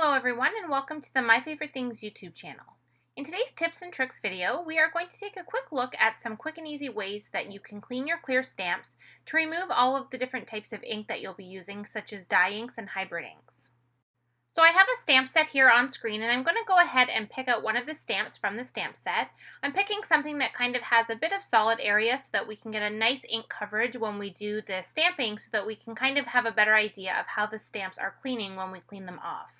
Hello everyone and welcome to the My Favorite Things YouTube channel. In today's tips and tricks video, we are going to take a quick look at some quick and easy ways that you can clean your clear stamps to remove all of the different types of ink that you'll be using, such as dye inks and hybrid inks. So I have a stamp set here on screen and I'm going to go ahead and pick out one of the stamps from the stamp set. I'm picking something that kind of has a bit of solid area so that we can get a nice ink coverage when we do the stamping, so that we can kind of have a better idea of how the stamps are cleaning when we clean them off.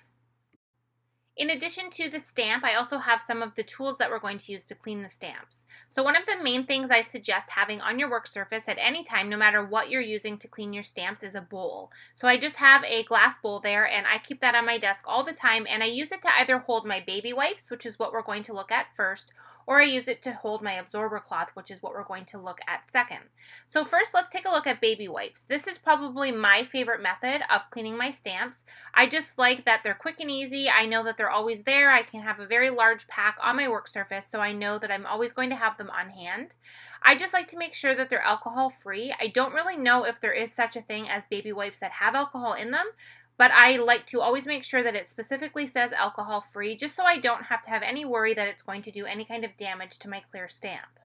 In addition to the stamp, I also have some of the tools that we're going to use to clean the stamps. So one of the main things I suggest having on your work surface at any time, no matter what you're using to clean your stamps, is a bowl. So I just have a glass bowl there and I keep that on my desk all the time, and I use it to either hold my baby wipes, which is what we're going to look at first, or I use it to hold my absorber cloth, which is what we're going to look at second. So first, let's take a look at baby wipes. This is probably my favorite method of cleaning my stamps. I just like that they're quick and easy. I know that they're always there. I can have a very large pack on my work surface, so I know that I'm always going to have them on hand. I just like to make sure that they're alcohol free. I don't really know if there is such a thing as baby wipes that have alcohol in them, but I like to always make sure that it specifically says alcohol free, just so I don't have to have any worry that it's going to do any kind of damage to my clear stamp.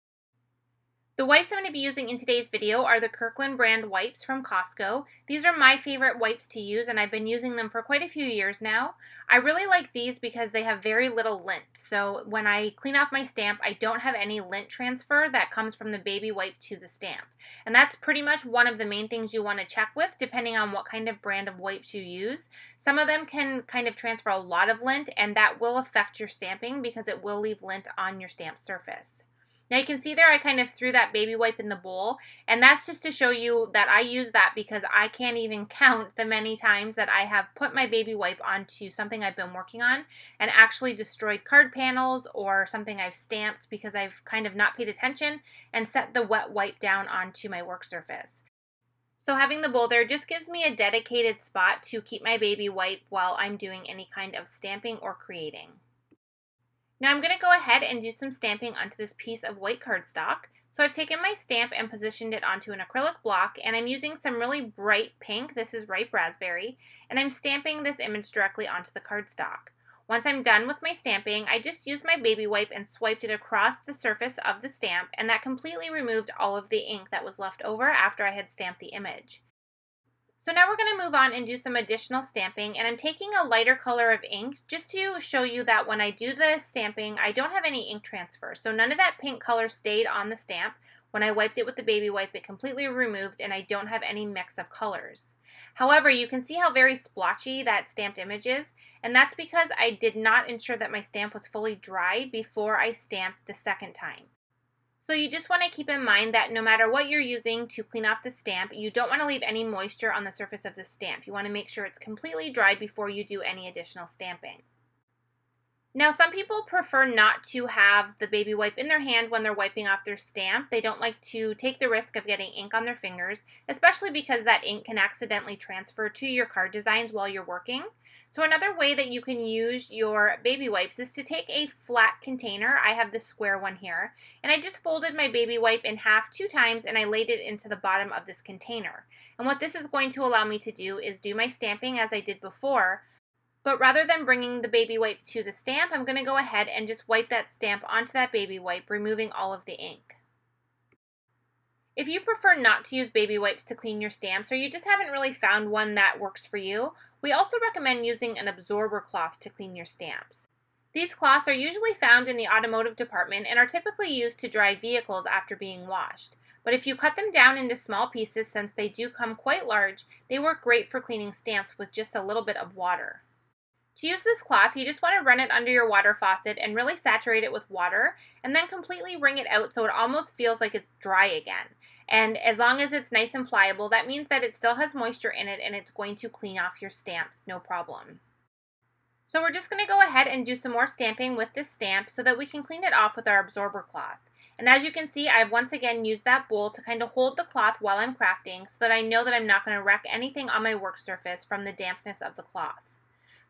The wipes I'm going to be using in today's video are the Kirkland brand wipes from Costco. These are my favorite wipes to use, and I've been using them for quite a few years now. I really like these because they have very little lint, so when I clean off my stamp, I don't have any lint transfer that comes from the baby wipe to the stamp. And that's pretty much one of the main things you want to check with, depending on what kind of brand of wipes you use. Some of them can kind of transfer a lot of lint, and that will affect your stamping because it will leave lint on your stamp surface. Now you can see there I kind of threw that baby wipe in the bowl, and that's just to show you that I use that because I can't even count the many times that I have put my baby wipe onto something I've been working on and actually destroyed card panels or something I've stamped because I've kind of not paid attention and set the wet wipe down onto my work surface. So having the bowl there just gives me a dedicated spot to keep my baby wipe while I'm doing any kind of stamping or creating. Now I'm going to go ahead and do some stamping onto this piece of white cardstock. So I've taken my stamp and positioned it onto an acrylic block, and I'm using some really bright pink, this is ripe raspberry, and I'm stamping this image directly onto the cardstock. Once I'm done with my stamping, I just used my baby wipe and swiped it across the surface of the stamp, and that completely removed all of the ink that was left over after I had stamped the image. So now we're going to move on and do some additional stamping, and I'm taking a lighter color of ink just to show you that when I do the stamping, I don't have any ink transfer. So none of that pink color stayed on the stamp. When I wiped it with the baby wipe, it completely removed, and I don't have any mix of colors. However, you can see how very splotchy that stamped image is, and that's because I did not ensure that my stamp was fully dry before I stamped the second time. So you just want to keep in mind that no matter what you're using to clean off the stamp, you don't want to leave any moisture on the surface of the stamp. You want to make sure it's completely dry before you do any additional stamping. Now, some people prefer not to have the baby wipe in their hand when they're wiping off their stamp. They don't like to take the risk of getting ink on their fingers, especially because that ink can accidentally transfer to your card designs while you're working. So another way that you can use your baby wipes is to take a flat container. I have this square one here, and I just folded my baby wipe in half 2 times, and I laid it into the bottom of this container. And what this is going to allow me to do is do my stamping as I did before, but rather than bringing the baby wipe to the stamp, I'm going to go ahead and just wipe that stamp onto that baby wipe, removing all of the ink. If you prefer not to use baby wipes to clean your stamps, or you just haven't really found one that works for you, we also recommend using an absorber cloth to clean your stamps. These cloths are usually found in the automotive department and are typically used to dry vehicles after being washed. But if you cut them down into small pieces, since they do come quite large, they work great for cleaning stamps with just a little bit of water. To use this cloth, you just want to run it under your water faucet and really saturate it with water, and then completely wring it out so it almost feels like it's dry again. And as long as it's nice and pliable, that means that it still has moisture in it and it's going to clean off your stamps, no problem. So we're just going to go ahead and do some more stamping with this stamp so that we can clean it off with our absorber cloth. And as you can see, I've once again used that bowl to kind of hold the cloth while I'm crafting so that I know that I'm not going to wreck anything on my work surface from the dampness of the cloth.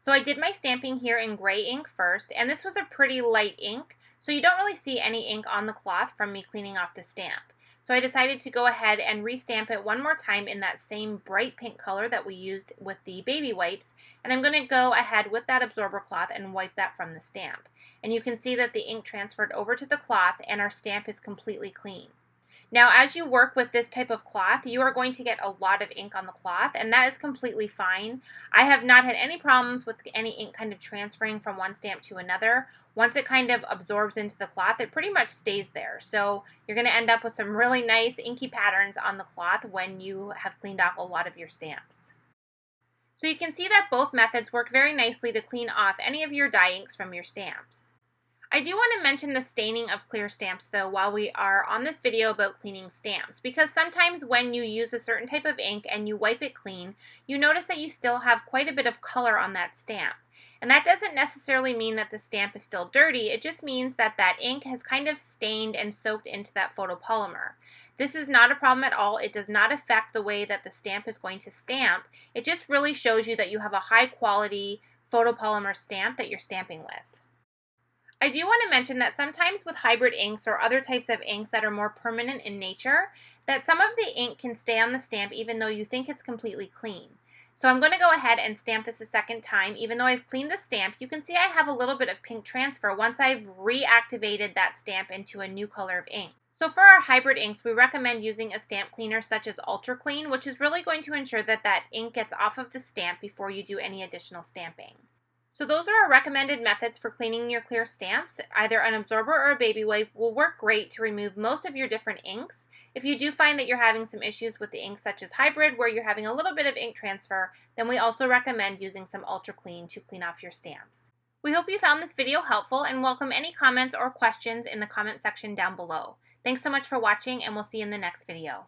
So I did my stamping here in gray ink first, and this was a pretty light ink, so you don't really see any ink on the cloth from me cleaning off the stamp. So I decided to go ahead and restamp it one more time in that same bright pink color that we used with the baby wipes. And I'm going to go ahead with that absorber cloth and wipe that from the stamp. And you can see that the ink transferred over to the cloth and our stamp is completely clean. Now, as you work with this type of cloth, you are going to get a lot of ink on the cloth, and that is completely fine. I have not had any problems with any ink kind of transferring from one stamp to another. Once it kind of absorbs into the cloth, it pretty much stays there. So you're going to end up with some really nice inky patterns on the cloth when you have cleaned off a lot of your stamps. So you can see that both methods work very nicely to clean off any of your dye inks from your stamps. I do want to mention the staining of clear stamps though while we are on this video about cleaning stamps, because sometimes when you use a certain type of ink and you wipe it clean, you notice that you still have quite a bit of color on that stamp. And that doesn't necessarily mean that the stamp is still dirty, it just means that that ink has kind of stained and soaked into that photopolymer. This is not a problem at all. It does not affect the way that the stamp is going to stamp. It just really shows you that you have a high quality photopolymer stamp that you're stamping with. I do want to mention that sometimes with hybrid inks or other types of inks that are more permanent in nature, that some of the ink can stay on the stamp even though you think it's completely clean. So I'm going to go ahead and stamp this a second time. Even though I've cleaned the stamp, you can see I have a little bit of pink transfer once I've reactivated that stamp into a new color of ink. So for our hybrid inks, we recommend using a stamp cleaner such as Ultra Clean, which is really going to ensure that that ink gets off of the stamp before you do any additional stamping. So those are our recommended methods for cleaning your clear stamps. Either an absorber or a baby wipe will work great to remove most of your different inks. If you do find that you're having some issues with the ink such as hybrid where you're having a little bit of ink transfer, then we also recommend using some Ultra Clean to clean off your stamps. We hope you found this video helpful and welcome any comments or questions in the comment section down below. Thanks so much for watching and we'll see you in the next video.